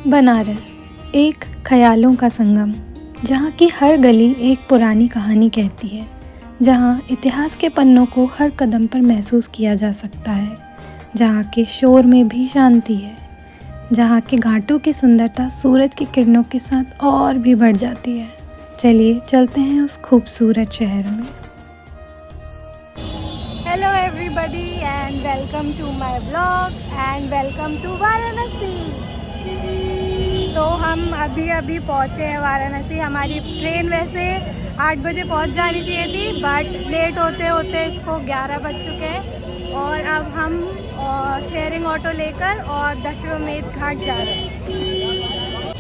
बनारस एक ख्यालों का संगम, जहाँ की हर गली एक पुरानी कहानी कहती है, जहाँ इतिहास के पन्नों को हर कदम पर महसूस किया जा सकता है, जहाँ के शोर में भी शांति है, जहाँ के घाटों की सुंदरता सूरज की किरणों के साथ और भी बढ़ जाती है। चलिए चलते हैं उस खूबसूरत शहर में। Hello everybody and welcome to my blog and welcome to Varanasi. तो हम अभी पहुँचे हैं वाराणसी। हमारी ट्रेन वैसे 8 बजे पहुँच जानी चाहिए थी, बट लेट होते होते इसको 11 बज चुके हैं और अब हम शेयरिंग ऑटो लेकर और दशाश्वमेध घाट जा रहे हैं।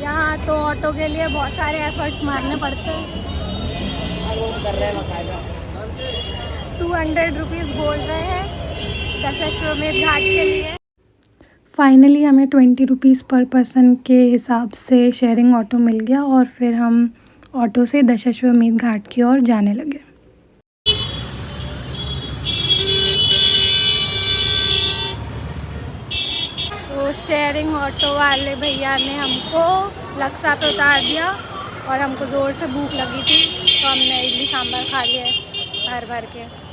यहाँ तो ऑटो के लिए बहुत सारे एफर्ट्स मारने पड़ते हैं। 200 रुपीज़ बोल रहे हैं दशाश्वमेध घाट के लिए। फाइनली हमें 20 रुपीज़ पर पर्सन के हिसाब से शेयरिंग ऑटो मिल गया और फिर हम ऑटो से दशाश्वमेध घाट की ओर जाने लगे। तो शेयरिंग ऑटो वाले भैया ने हमको लक्सा पे उतार दिया और हमको ज़ोर से भूख लगी थी, तो हमने इडली सांभर खा लिया है भर के।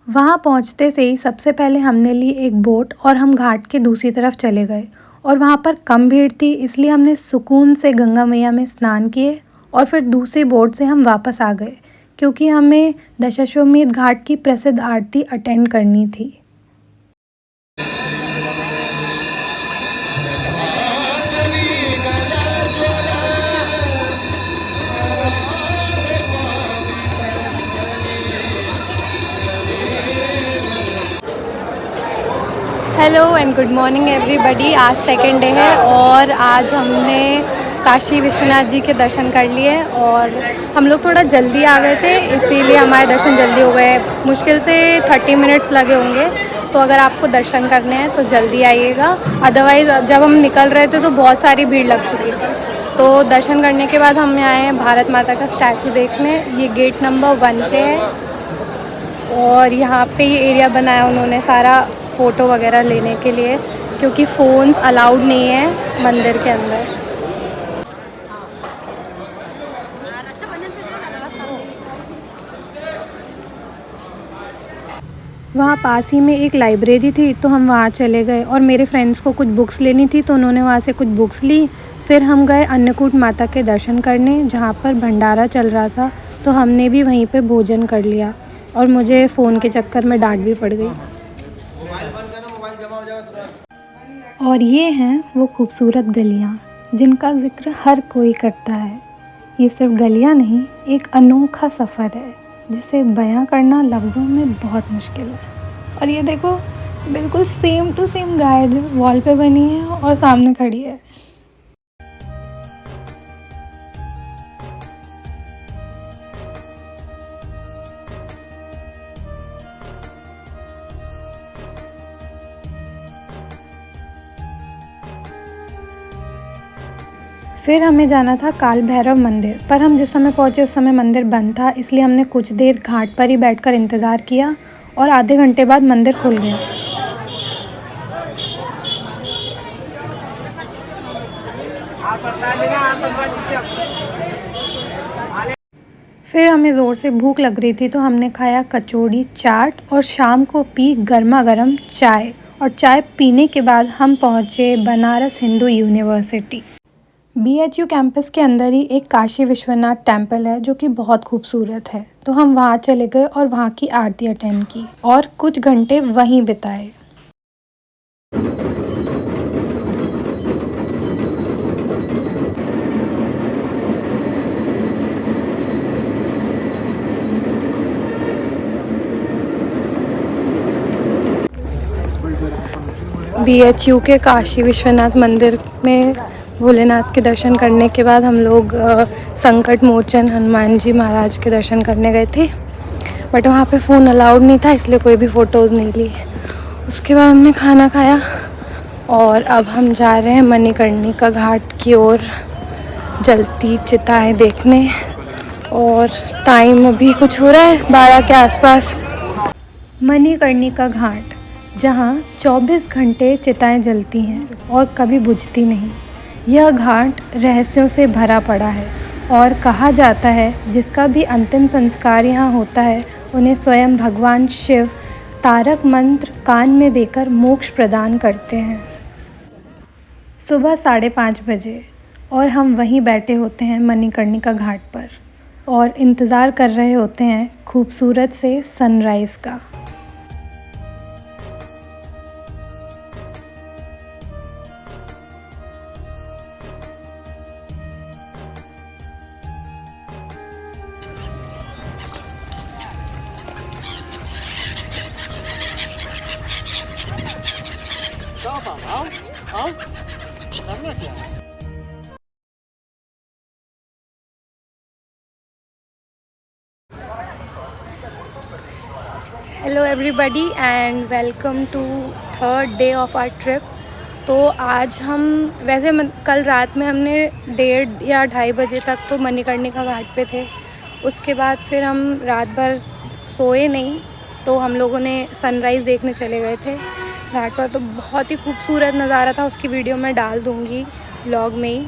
वहाँ पहुँचते से ही सबसे पहले हमने ली एक बोट और हम घाट के दूसरी तरफ चले गए और वहाँ पर कम भीड़ थी, इसलिए हमने सुकून से गंगा मैया में स्नान किए और फिर दूसरी बोट से हम वापस आ गए, क्योंकि हमें दशाश्वमेध घाट की प्रसिद्ध आरती अटेंड करनी थी। Hello and good morning everybody. आज सेकंड डे है और आज हमने काशी विश्वनाथ जी के दर्शन कर लिए और हम लोग थोड़ा जल्दी आ गए थे, इसीलिए हमारे दर्शन जल्दी हो गए। मुश्किल से 30 मिनट्स लगे होंगे, तो अगर आपको दर्शन करने हैं तो जल्दी आइएगा। अदरवाइज़ जब हम निकल रहे थे तो बहुत सारी भीड़ लग चुकी थी। तो दर्शन करने के बाद हम आए हैं भारत माता का स्टैचू देखने। ये गेट नंबर 1 पे है और यहाँ पे ये एरिया बनाया उन्होंने सारा फ़ोटो वगैरह लेने के लिए, क्योंकि फ़ोन्स अलाउड नहीं है मंदिर के अंदर। वहाँ पास ही में एक लाइब्रेरी थी, तो हम वहाँ चले गए और मेरे फ्रेंड्स को कुछ बुक्स लेनी थी, तो उन्होंने वहाँ से कुछ बुक्स ली। फिर हम गए अन्नकूट माता के दर्शन करने, जहाँ पर भंडारा चल रहा था, तो हमने भी वहीं पे भोजन कर लिया और मुझे फ़ोन के चक्कर में डांट भी पड़ गई। और ये हैं वो खूबसूरत गलियाँ जिनका ज़िक्र हर कोई करता है। ये सिर्फ गलियाँ नहीं, एक अनोखा सफ़र है जिसे बयां करना लफ्ज़ों में बहुत मुश्किल है। और ये देखो, बिल्कुल सेम टू सेम गाय जो वॉल पे बनी है और सामने खड़ी है। फिर हमें जाना था काल भैरव मंदिर, पर हम जिस समय पहुँचे उस समय मंदिर बंद था, इसलिए हमने कुछ देर घाट पर ही बैठकर इंतज़ार किया और आधे घंटे बाद मंदिर खुल गया। फिर हमें ज़ोर से भूख लग रही थी, तो हमने खाया कचौड़ी चाट और शाम को पी गर्मा गर्म चाय। और चाय पीने के बाद हम पहुँचे Banaras Hindu university. BHU campus के अंदर ही एक काशी विश्वनाथ टेम्पल है जो कि बहुत खूबसूरत है, तो हम वहाँ चले गए और वहाँ की आरती अटेंड की और कुछ घंटे वहीं बिताए। BHU के काशी विश्वनाथ मंदिर में भोलेनाथ के दर्शन करने के बाद हम लोग संकट मोचन हनुमान जी महाराज के दर्शन करने गए थे, बट वहाँ पे फ़ोन अलाउड नहीं था, इसलिए कोई भी फ़ोटोज़ नहीं ली। उसके बाद हमने खाना खाया और अब हम जा रहे हैं मणिकर्णिका घाट की ओर जलती चिताएं देखने। और टाइम अभी कुछ हो रहा है 12 के आसपास। मणिकर्णिका घाट, जहाँ 24 घंटे चिताएं जलती हैं और कभी बुझती नहीं। यह घाट रहस्यों से भरा पड़ा है और कहा जाता है जिसका भी अंतिम संस्कार यहाँ होता है उन्हें स्वयं भगवान शिव तारक मंत्र कान में देकर मोक्ष प्रदान करते हैं। सुबह 5:30 बजे और हम वहीं बैठे होते हैं मणिकर्णिका घाट पर और इंतज़ार कर रहे होते हैं खूबसूरत से सनराइज़ का। Hello everybody and welcome to third day of our trip. तो आज हम वैसे कल रात में हमने 1:30 या 2:30 बजे तक तो मणिकर्णिका घाट पे थे। उसके बाद फिर हम रात भर सोए नहीं, तो हम लोगों ने सनराइज़ देखने चले गए थे घाट पर। तो बहुत ही खूबसूरत नज़ारा था, उसकी वीडियो मैं डाल दूँगी व्लॉग में ही।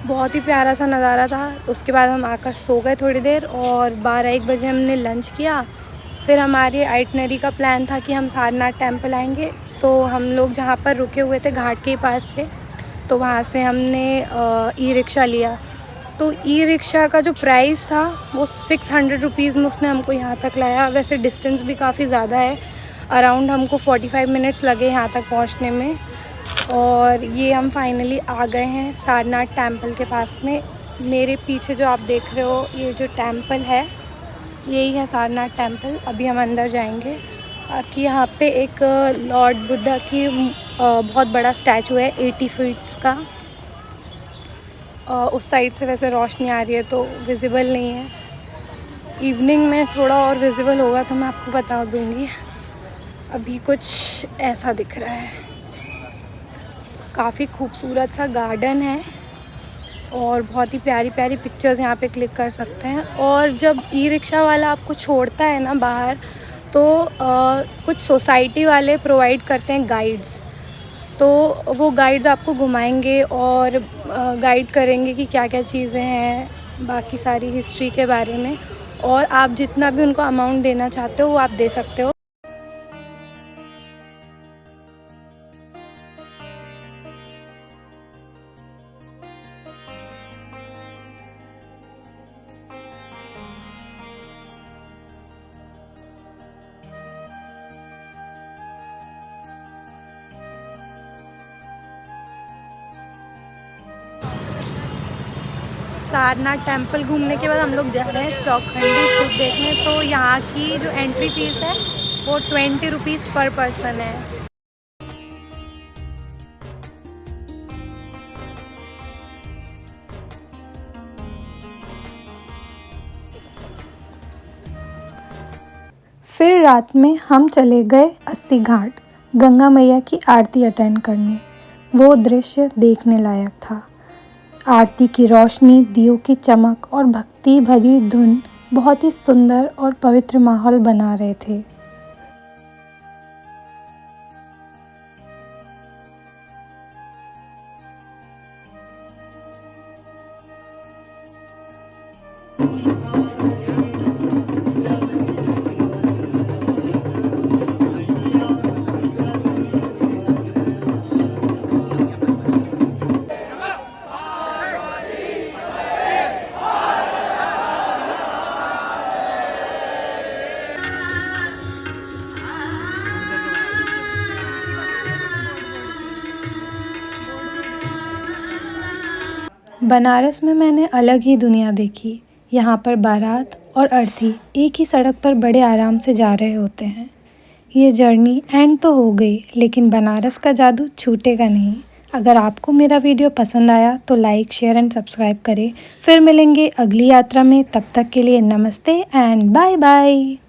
बहुत ही प्यारा सा नज़ारा था। उसके बाद हम आकर सो गए थोड़ी देर और 12-1 बजे हमने लंच किया। फिर हमारी आइटनरी का प्लान था कि हम सारनाथ टेम्पल आएंगे। तो हम लोग जहाँ पर रुके हुए थे घाट के पास से, तो वहाँ से हमने ई रिक्शा लिया। तो ई रिक्शा का जो प्राइस था वो 600 रुपीज़ में उसने हमको यहाँ तक लाया। वैसे डिस्टेंस भी काफ़ी ज़्यादा है, अराउंड हमको 45 मिनट्स लगे यहाँ तक पहुँचने में। और ये हम फाइनली आ गए हैं सारनाथ टेम्पल के पास में। मेरे पीछे जो आप देख रहे हो ये जो टेम्पल है यही है सारनाथ टेम्पल। अभी हम अंदर जाएंगे कि यहाँ पे एक लॉर्ड बुद्धा की बहुत बड़ा स्टैचू है 80 फीट्स का। उस साइड से वैसे रोशनी आ रही है तो विज़िबल नहीं है, इवनिंग में थोड़ा और विज़िबल होगा तो मैं आपको बता दूँगी। अभी कुछ ऐसा दिख रहा है, काफ़ी खूबसूरत सा गार्डन है और बहुत ही प्यारी प्यारी पिक्चर्स यहाँ पे क्लिक कर सकते हैं। और जब ई रिक्शा वाला आपको छोड़ता है ना बाहर, तो कुछ सोसाइटी वाले प्रोवाइड करते हैं गाइड्स। तो वो गाइड्स आपको घुमाएंगे और गाइड करेंगे कि क्या क्या चीज़ें हैं, बाकी सारी हिस्ट्री के बारे में। और आप जितना भी उनको अमाउंट देना चाहते हो वो आप दे सकते हो। सारनाथ टेम्पल घूमने के बाद हम लोग जा रहे हैं चौखंडी स्तूप देखने। तो यहाँ की जो एंट्री फीस है वो 20 रुपीज़ पर पर्सन है। फिर रात में हम चले गए 80 घाट गंगा मैया की आरती अटेंड करने। वो दृश्य देखने लायक था। आरती की रोशनी, दियों की चमक और भक्ति भरी धुन बहुत ही सुंदर और पवित्र माहौल बना रहे थे। बनारस में मैंने अलग ही दुनिया देखी। यहाँ पर बारात और अर्थी एक ही सड़क पर बड़े आराम से जा रहे होते हैं। ये जर्नी एंड तो हो गई, लेकिन बनारस का जादू छूटेगा नहीं। अगर आपको मेरा वीडियो पसंद आया तो लाइक, शेयर एंड सब्सक्राइब करें। फिर मिलेंगे अगली यात्रा में, तब तक के लिए नमस्ते एंड बाय बाय।